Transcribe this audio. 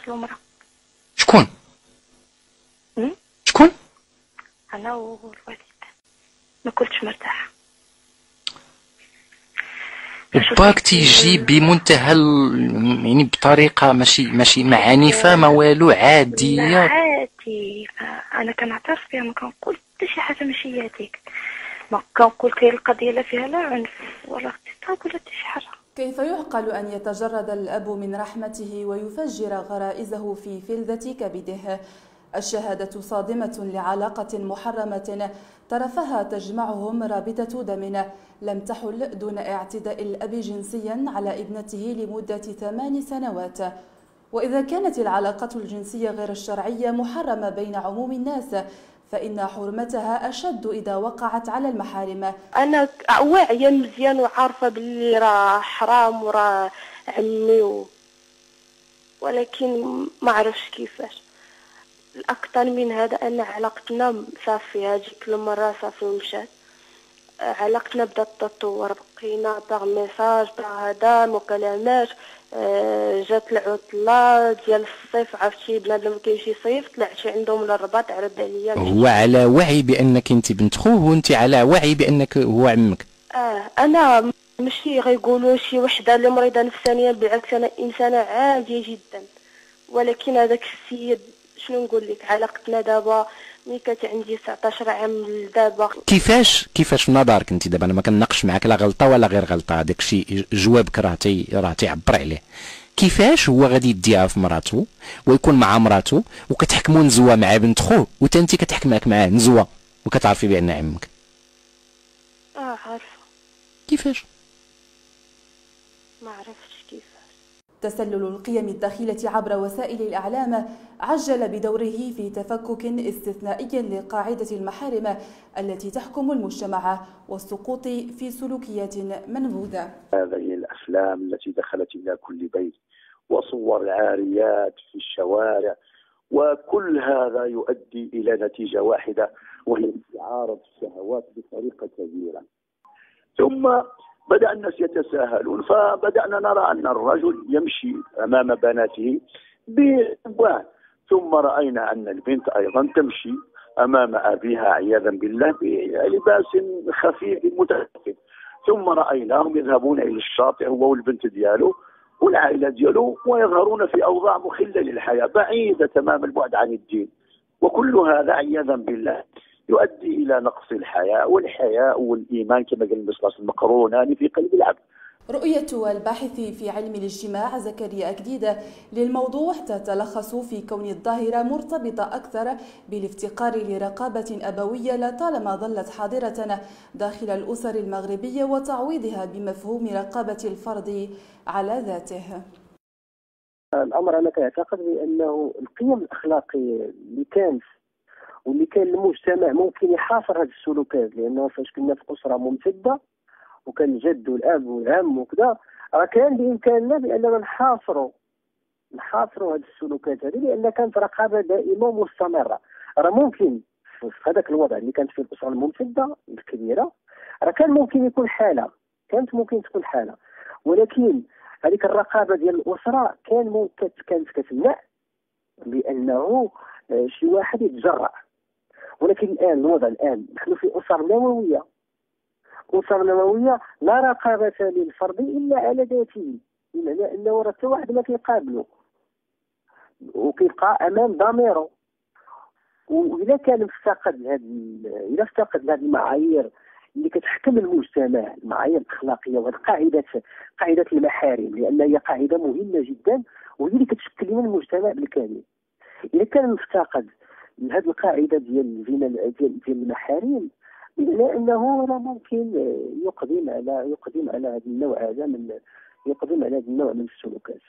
راجل ومرأة. شكون؟ م? شكون؟ انا والوالد ما كنتش مرتاحه. وباك تيجي بمنتهى يعني بطريقه ماشي مع عنيفه ما والو، لا عاديه. عادي، انا كنعترف بها، ما كنقول حتى شي حاجه ماشي هي هذيك، ما كنقول هي القضيه لا فيها لا عنف ولا اغتصاب ولا حتى شي حاجه. كيف يعقل أن يتجرد الأب من رحمته ويفجر غرائزه في فلذة كبده؟ الشهادة صادمة لعلاقة محرمة طرفها تجمعهم رابطة دم لم تحل دون اعتداء الأب جنسيا على ابنته لمدة 8 سنوات. وإذا كانت العلاقة الجنسية غير الشرعية محرمة بين عموم الناس، فإن حرمتها أشد إذا وقعت على المحارم. انا واعيه مزيان وعارفه باللي راه حرام وراه عمي ولكن ما عرفش كيفاش. الاكثر من هذا ان علاقتنا صافي، هذيك المره صافي ومشات. علاقتنا بدات تطور، بقينا باغ ميساج باغ هذا مكالمات. جات العطله ديال الصيف، عرفتي بنادم كيمشي صيف، طلعت عندهم للرباط، عرض عليا. هو على وعي بانك انت بنت خوه، وانت على وعي بانك هو عمك. انا ماشي غيقولوا شي وحده اللي مريضه نفسانيا، بالعكس انا انسانه عاديه جدا. ولكن هذاك السيد شنو نقول لك، علاقتنا دابا ملي كانت عندي 19 عام لدابا. كيفاش في نظرك انت دابا؟ انا ما كنناقش معاك لا غلطه ولا غير غلطه، هذاك الشيء جوابك راه تيعبر عليه. كيفاش هو غادي يديها في مراته ويكون مع مراته وكتحكموا نزوه مع بنت خوه، وانت كتحكمك معاه نزوه وكتعرفي بان عمك؟ عارفه. كيفاش؟ ما عرفتش كيفاش. تسلل القيم الداخلة عبر وسائل الإعلام عجل بدوره في تفكك استثنائي لقاعدة المحارم التي تحكم المجتمع والسقوط في سلوكيات منبوذة. هذه الأفلام التي دخلت إلى كل بيت وصور العاريات في الشوارع، وكل هذا يؤدي إلى نتيجة واحدة، وهي استعارة الشهوات بطريقة كبيرة. ثم بدأ الناس يتساهلون، فبدأنا نرى أن الرجل يمشي أمام بناته بأبواه، ثم رأينا أن البنت أيضا تمشي أمام أبيها عياذا بالله بلباس خفيف متخفف، ثم رأيناهم يذهبون إلى الشاطئ هو والبنت ديالو والعائلة ديالو، ويظهرون في أوضاع مخلة للحياة بعيدة تمام البعد عن الدين. وكل هذا عياذا بالله يؤدي إلى نقص الحياء، والحياء والإيمان كما قال النبي صلى الله عليه وسلم مقرونان في قلب العبد. رؤية الباحث في علم الاجتماع زكريا أكديد للموضوع تتلخص في كون الظاهرة مرتبطة أكثر بالافتقار لرقابة أبوية لطالما ظلت حاضرة داخل الأسر المغربية، وتعويضها بمفهوم رقابة الفرد على ذاته. الأمر أنا أعتقد بأنه القيم الأخلاقية اللي كانت واللي كان المجتمع ممكن يحاصر هذه السلوكات، لأنه فاش كنا في أسرة ممتدة وكان الجد والاب والعم وكذا، راه كان بامكاننا باننا نحاصروا هذه السلوكات هذه، لان كانت رقابه دائمه ومستمره. راه ممكن في هذاك الوضع اللي كانت فيه الاسره الممتده الكبيره، راه كان ممكن يكون حاله، كانت ممكن تكون حاله، ولكن هذيك الرقابه ديال الاسره كانت كتمنع بانه شي واحد يتجرأ. ولكن الان الوضع نحن في اسر نمويه، أسر نموية لا رقابة للفرد إلا على ذاته، بمعنى أنه راه حتى واحد ما كيقابله وكيبقى أمام ضميره. وإذا كان افتقد هذه المعايير اللي كتحكم المجتمع، المعايير الأخلاقية، وهذه قاعدة المحارم، لأن هي قاعدة مهمة جدا وهي اللي كتشكل من المجتمع بالكامل. إذا كان مفتقد هذه القاعدة ديال المحارم، بمعنى انه ممكن يقدم على هذا النوع من السلوكات.